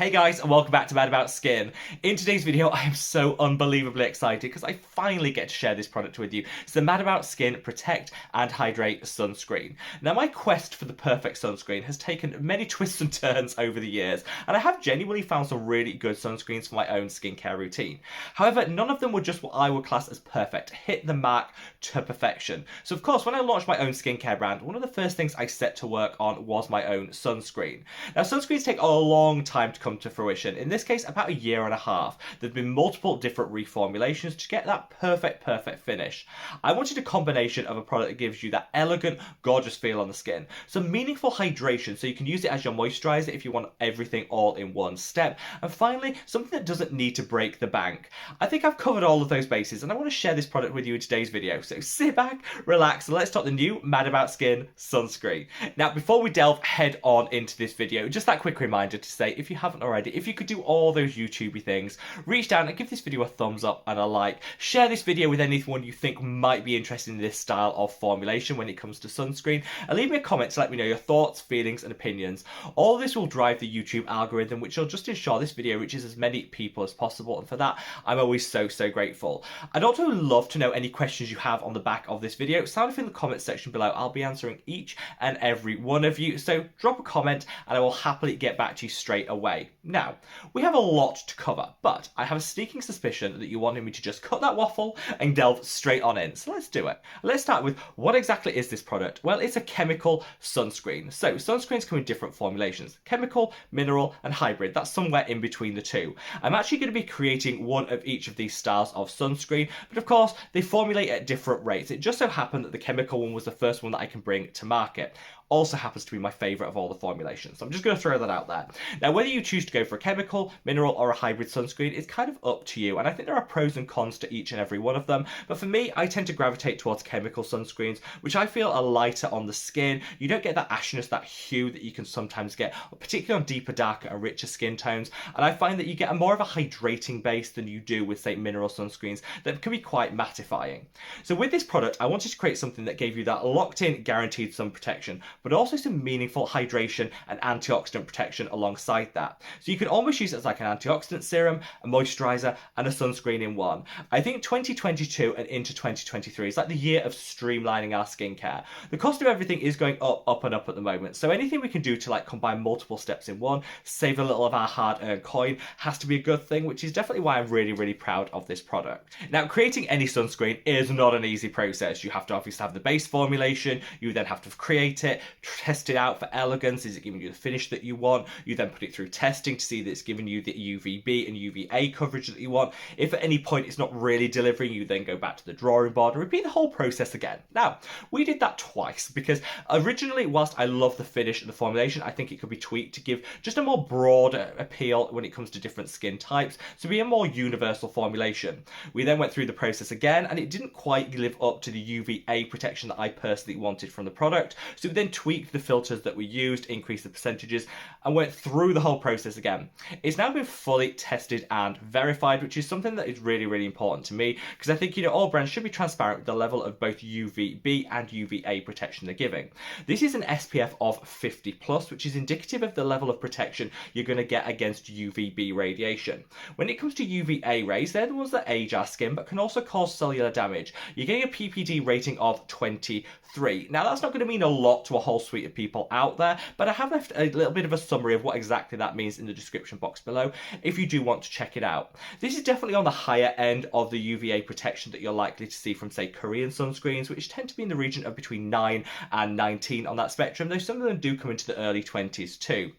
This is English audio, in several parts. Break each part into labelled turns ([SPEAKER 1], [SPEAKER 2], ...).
[SPEAKER 1] Hey guys, and welcome back to Mad About Skin. In today's video, I am so unbelievably excited because I finally get to share this product with you. It's the Mad About Skin Protect and Hydrate Sunscreen. Now, my quest for the perfect sunscreen has taken many twists and turns over the years, and I have genuinely found some really good sunscreens for my own skincare routine. However, none of them were just what I would class as perfect, hit the mark to perfection. So of course, when I launched my own skincare brand, one of the first things I set to work on was my own sunscreen. Now, sunscreens take a long time to come to fruition. In this case, about a year and a half. There've been multiple different reformulations to get that perfect finish. I wanted a combination of a product that gives you that elegant, gorgeous feel on the skin. Some meaningful hydration, so you can use it as your moisturiser if you want everything all in one step. And finally, something that doesn't need to break the bank. I think I've covered all of those bases, and I want to share this product with you in today's video. So sit back, relax, and let's talk the new Mad About Skin sunscreen. Now, before we delve head on into this video, just that quick reminder to say, if you haven't already, if you could do all those YouTubey things, reach down and give this video a thumbs up and a like. Share this video with anyone you think might be interested in this style of formulation when it comes to sunscreen, and leave me a comment to let me know your thoughts, feelings and opinions. All of this will drive the YouTube algorithm, which will just ensure this video reaches as many people as possible, and for that I'm always so grateful. I'd also love to know any questions you have on the back of this video. Sound off in the comment section below. I'll be answering each and every one of you, so drop a comment and I will happily get back to you straight away. Now, we have a lot to cover, but I have a sneaking suspicion that you wanted me to just cut that waffle and delve straight on in, so let's do it. Let's start with, what exactly is this product? Well, it's a chemical sunscreen. So sunscreens come in different formulations: chemical, mineral and hybrid. That's somewhere in between the two. I'm actually going to be creating one of each of these styles of sunscreen, but of course they formulate at different rates. It just so happened that the chemical one was the first one that I can bring to market. Also happens to be my favourite of all the formulations. So I'm just going to throw that out there. Now, whether you choose to go for a chemical, mineral or a hybrid sunscreen is kind of up to you, and I think there are pros and cons to each and every one of them, but for me, I tend to gravitate towards chemical sunscreens, which I feel are lighter on the skin. You don't get that ashiness, that hue that you can sometimes get, particularly on deeper, darker and richer skin tones, and I find that you get a more of a hydrating base than you do with, say, mineral sunscreens that can be quite mattifying. So with this product, I wanted to create something that gave you that locked-in, guaranteed sun protection, but also some meaningful hydration and antioxidant protection alongside that. So you can almost use it as like an antioxidant serum, a moisturiser and a sunscreen in one. I think 2022 and into 2023 is like the year of streamlining our skincare. The cost of everything is going up and up at the moment, so anything we can do to like combine multiple steps in one, save a little of our hard-earned coin, has to be a good thing, which is definitely why I'm really proud of this product. Now, creating any sunscreen is not an easy process. You have to obviously have the base formulation, you then have to create it, test it out for elegance. Is it giving you the finish that you want? You then put it through testing to see that it's giving you the UVB and UVA coverage that you want. If at any point it's not really delivering, you then go back to the drawing board and repeat the whole process again. Now, we did that twice because originally, whilst I love the finish and the formulation, I think it could be tweaked to give just a more broad appeal when it comes to different skin types, to be a more universal formulation. We then went through the process again and it didn't quite live up to the UVA protection that I personally wanted from the product, so we then tweaked the filters that we used, increased the percentages, and went through the whole process again. It's now been fully tested and verified, which is something that is really important to me, because I think, you know, all brands should be transparent with the level of both UVB and UVA protection they're giving. This is an SPF of 50+, which is indicative of the level of protection you're going to get against UVB radiation. When it comes to UVA rays, they're the ones that age our skin but can also cause cellular damage. You're getting a PPD rating of 23. Now, that's not going to mean a lot to a whole suite of people out there, but I have left a little bit of a summary of what exactly that means in the description box below if you do want to check it out. This is definitely on the higher end of the UVA protection that you're likely to see from, say, Korean sunscreens, which tend to be in the region of between 9 and 19 on that spectrum, though some of them do come into the early 20s too.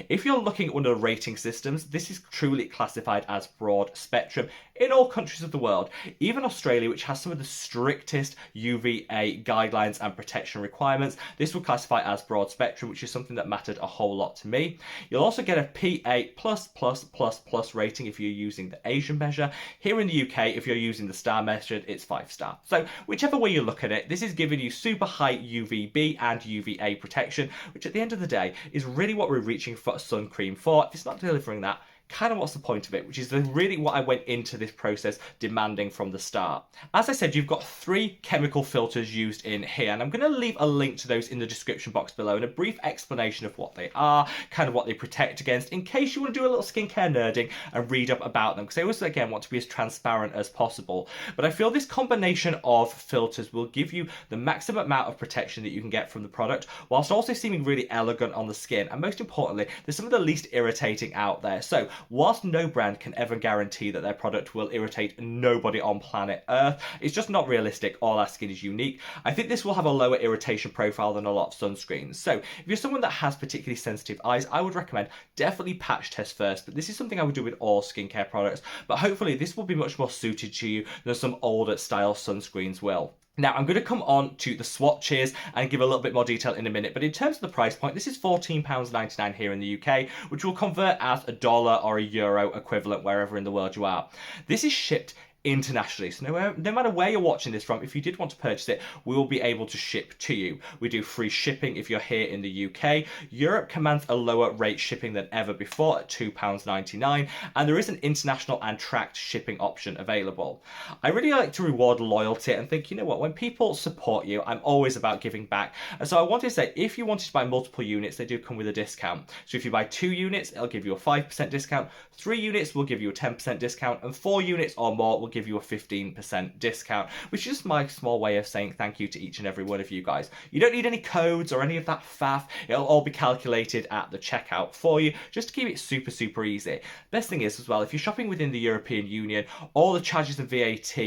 [SPEAKER 1] If you're looking at one of the rating systems, this is truly classified as broad spectrum in all countries of the world, even Australia, which has some of the strictest UVA guidelines and protection requirements. This will classify as broad spectrum, which is something that mattered a whole lot to me. You'll also get a PA++++ rating if you're using the Asian measure. Here in the UK, if you're using the star method, it's 5-star. So whichever way you look at it, this is giving you super high UVB and UVA protection, which at the end of the day is really what we're reaching for sun cream for. If it's not delivering that, kind of what's the point of it, which is really what I went into this process demanding from the start. As I said, you've got 3 chemical filters used in here, and I'm going to leave a link to those in the description box below and a brief explanation of what they are, kind of what they protect against, in case you want to do a little skincare nerding and read up about them, because I always, again, want to be as transparent as possible. But I feel this combination of filters will give you the maximum amount of protection that you can get from the product, whilst also seeming really elegant on the skin, and most importantly, they're some of the least irritating out there. So whilst no brand can ever guarantee that their product will irritate nobody on planet Earth, it's just not realistic. All our skin is unique. I think this will have a lower irritation profile than a lot of sunscreens. So if you're someone that has particularly sensitive eyes, I would recommend definitely patch test first, but this is something I would do with all skincare products, but hopefully this will be much more suited to you than some older style sunscreens will. Now, I'm going to come on to the swatches and give a little bit more detail in a minute, but in terms of the price point, this is £14.99 here in the UK, which will convert as a dollar or a euro equivalent wherever in the world you are. This is shipped internationally, so no matter where you're watching this from, if you did want to purchase it, we will be able to ship to you. We do free shipping if you're here in the UK. Europe commands a lower rate shipping than ever before at £2.99, and there is an international and tracked shipping option available. I really like to reward loyalty and think, you know what, when people support you, I'm always about giving back. And so I wanted to say, if you wanted to buy multiple units, they do come with a discount. So if you buy 2 units, it'll give you a 5% discount, 3 units will give you a 10% discount, and 4 units or more will give you a 15% discount, which is just my small way of saying thank you to each and every one of you guys. You don't need any codes or any of that faff. It'll all be calculated at the checkout for you, just to keep it super easy. Best thing is as well, if you're shopping within the European Union, all the charges and VAT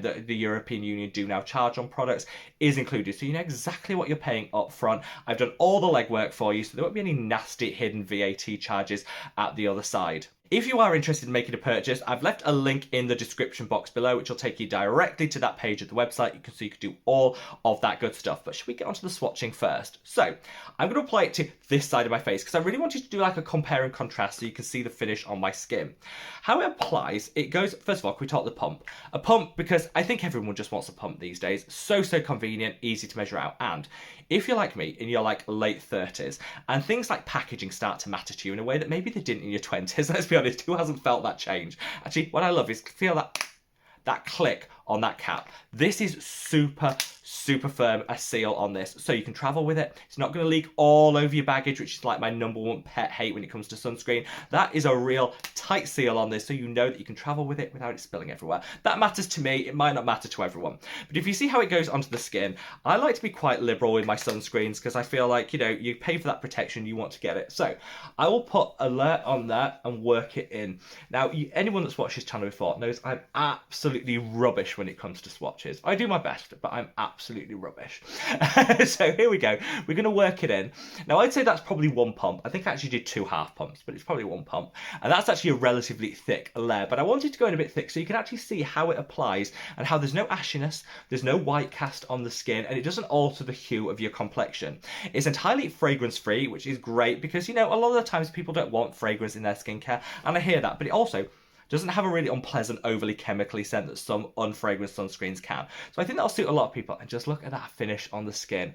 [SPEAKER 1] that the European Union do now charge on products is included, so you know exactly what you're paying up front. I've done all the legwork for you, so there won't be any nasty hidden VAT charges at the other side. If you are interested in making a purchase, I've left a link in the description box below, which will take you directly to that page of the website. You can do all of that good stuff. But should we get onto the swatching first? So I'm going to apply it to this side of my face because I really want you to do like a compare and contrast so you can see the finish on my skin. How it applies, it goes, first of all, can we talk the pump? A pump, because I think everyone just wants a pump these days. So convenient, easy to measure out. And if you're like me and you're like late 30s and things like packaging start to matter to you in a way that maybe they didn't in your 20s, let's be honest, who hasn't felt that change? Actually, what I love is feel that click on that cap. This is super firm, a seal on this, so you can travel with it. It's not going to leak all over your baggage, which is like my #1 pet hate when it comes to sunscreen. That is a real tight seal on this, so you know that you can travel with it without it spilling everywhere. That matters to me. It might not matter to everyone, but if you see how it goes onto the skin, I like to be quite liberal with my sunscreens because I feel like, you know, you pay for that protection, you want to get it. So I will put alert on that and work it in. Now, anyone that's watched this channel before knows I'm absolutely rubbish when it comes to swatches. I do my best, but I'm absolutely rubbish. So here we go. We're going to work it in. Now, I'd say that's probably 1 pump. I think I actually did 2 half pumps, but it's probably 1 pump. And that's actually a relatively thick layer, but I wanted to go in a bit thick so you can actually see how it applies and how there's no ashiness, there's no white cast on the skin, and it doesn't alter the hue of your complexion. It's entirely fragrance free, which is great because, you know, a lot of the times people don't want fragrance in their skincare, and I hear that, but it also doesn't have a really unpleasant, overly chemically scent that some unfragranced sunscreens can. So I think that'll suit a lot of people. And just look at that finish on the skin.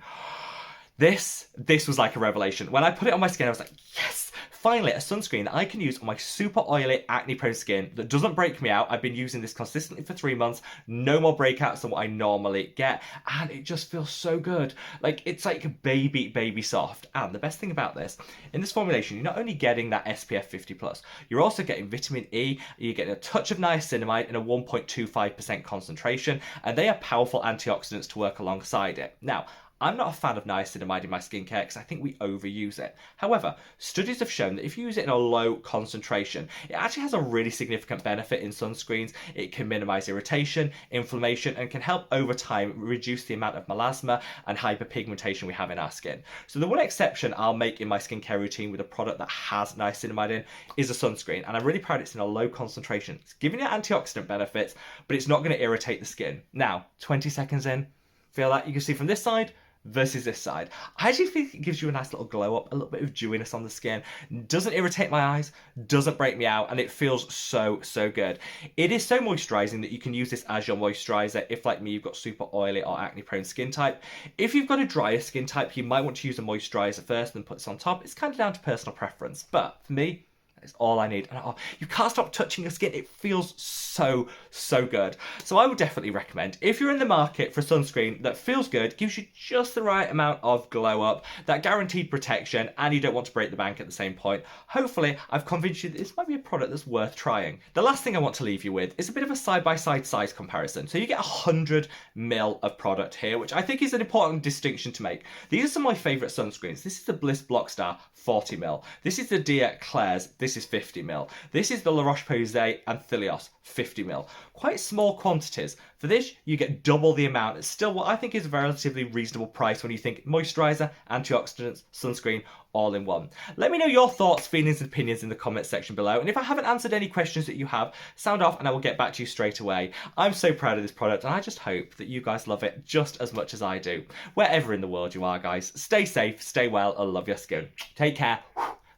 [SPEAKER 1] This was like a revelation. When I put it on my skin, I was like, yes, finally a sunscreen that I can use on my super oily, acne-prone skin that doesn't break me out. I've been using this consistently for 3 months. No more breakouts than what I normally get. And it just feels so good. Like, it's like baby soft. And the best thing about this, in this formulation, you're not only getting that SPF 50+, you're also getting vitamin E, you're getting a touch of niacinamide in a 1.25% concentration, and they are powerful antioxidants to work alongside it. Now, I'm not a fan of niacinamide in my skincare because I think we overuse it. However, studies have shown that if you use it in a low concentration, it actually has a really significant benefit in sunscreens. It can minimize irritation, inflammation, and can help over time reduce the amount of melasma and hyperpigmentation we have in our skin. So the one exception I'll make in my skincare routine with a product that has niacinamide in is a sunscreen, and I'm really proud it's in a low concentration. It's giving you antioxidant benefits, but it's not going to irritate the skin. Now, 20 seconds in, feel that you can see from this side versus this side. I actually think it gives you a nice little glow up, a little bit of dewiness on the skin. Doesn't irritate my eyes, doesn't break me out, and it feels so good. It is so moisturizing that you can use this as your moisturizer if, like me, you've got super oily or acne prone skin type. If you've got a drier skin type, you might want to use a moisturizer first and then put this on top. It's kind of down to personal preference, but for me, That's all I need. And you can't stop touching your skin. It feels so, so good. So I would definitely recommend, if you're in the market for sunscreen that feels good, gives you just the right amount of glow up, that guaranteed protection, and you don't want to break the bank at the same point, hopefully I've convinced you that this might be a product that's worth trying. The last thing I want to leave you with is a bit of a side-by-side size comparison. So you get 100 ml of product here, which I think is an important distinction to make. These are some of my favourite sunscreens. This is the Bliss Blockstar 40 ml. This is the Dia Claire's. This is 50 ml. This is the La Roche-Posay and Thilios 50 ml. Quite small quantities. For this, you get double the amount. It's still what I think is a relatively reasonable price when you think moisturiser, antioxidants, sunscreen, all in one. Let me know your thoughts, feelings, and opinions in the comments section below. And if I haven't answered any questions that you have, sound off and I will get back to you straight away. I'm so proud of this product and I just hope that you guys love it just as much as I do. Wherever in the world you are, guys, stay safe, stay well, and love your skin. Take care.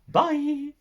[SPEAKER 1] Bye.